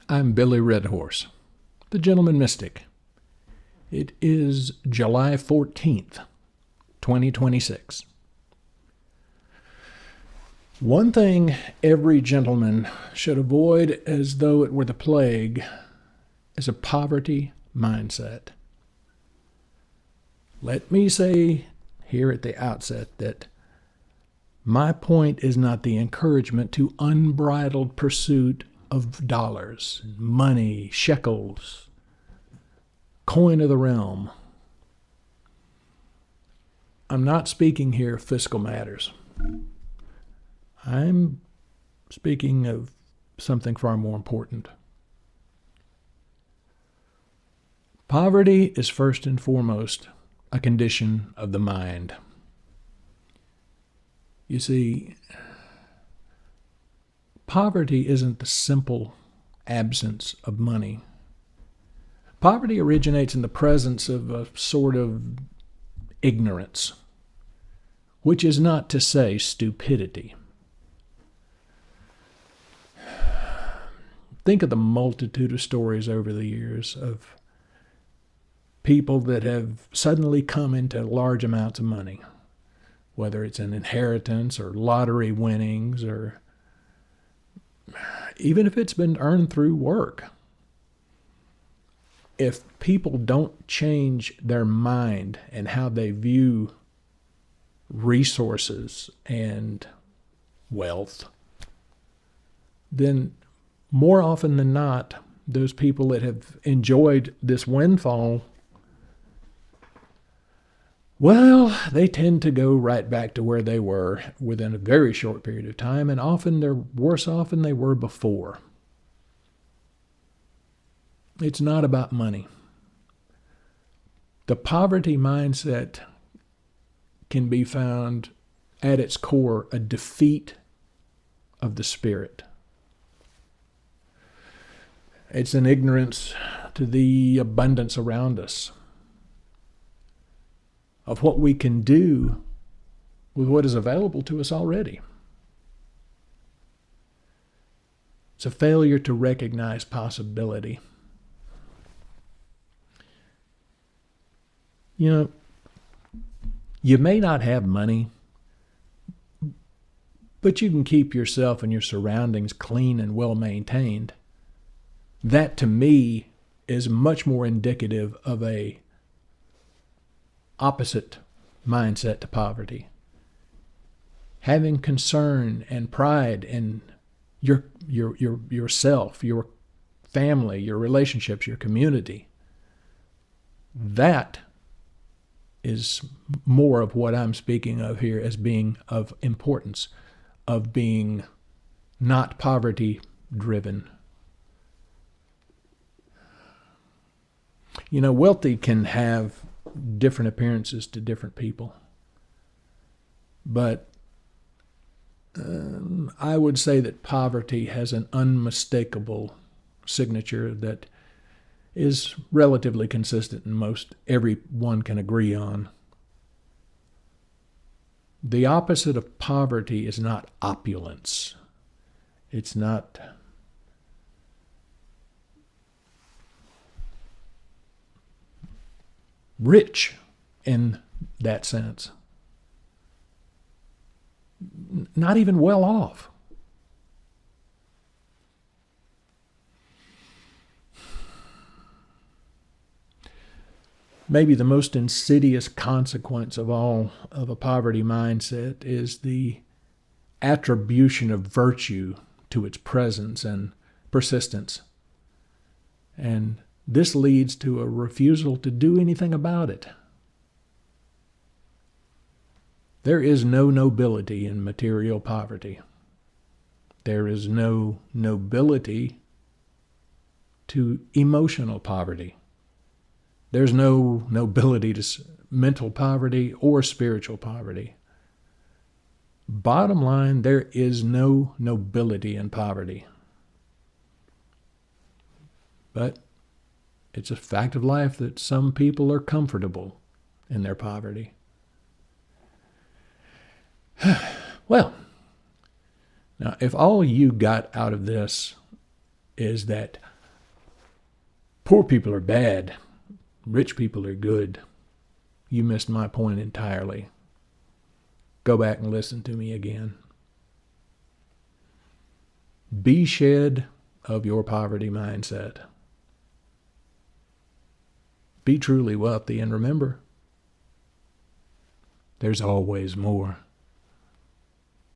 I'm Billy Redhorse, the Gentleman Mystic. It is July 14th, 2026. One thing every gentleman should avoid as though it were the plague is a poverty mindset. Let me say here at the outset that my point is not the encouragement to unbridled pursuit of dollars, money, shekels, coin of the realm. I'm not speaking here of fiscal matters. I'm speaking of something far more important. Poverty is first and foremost a condition of the mind. You see, poverty isn't the simple absence of money. Poverty originates in the presence of a sort of ignorance, which is not to say stupidity. Think of the multitude of stories over the years of people that have suddenly come into large amounts of money, whether it's an inheritance or lottery winnings or even if it's been earned through work. If people don't change their mind and how they view resources and wealth, then more often than not, those people that have enjoyed this windfall, well, they tend to go right back to where they were within a very short period of time, and often they're worse off than they were before. It's not about money. The poverty mindset can be found at its core a defeat of the spirit. It's an ignorance to the abundance around us, of what we can do with what is available to us already. It's a failure to recognize possibility. You know, you may not have money, but you can keep yourself and your surroundings clean and well maintained. That, to me, is much more indicative of a opposite mindset to poverty. Having concern and pride in yourself, your family, your relationships, your community. That is more of what I'm speaking of here as being of importance, of being not poverty driven. You know, wealthy can have different appearances to different people. But I would say that poverty has an unmistakable signature that is relatively consistent and most everyone can agree on. The opposite of poverty is not opulence. It's not rich in that sense. Not even well off. Maybe the most insidious consequence of all of a poverty mindset is the attribution of virtue to its presence and persistence. And this leads to a refusal to do anything about it. There is no nobility in material poverty. There is no nobility to emotional poverty. There's no nobility to mental poverty or spiritual poverty. Bottom line, there is no nobility in poverty. But it's a fact of life that some people are comfortable in their poverty. Well, now if all you got out of this is that Poor people are bad. Rich people are good. You missed my point entirely. Go back and listen to me again. Be shed of your poverty mindset. Be truly wealthy, and remember, there's always more.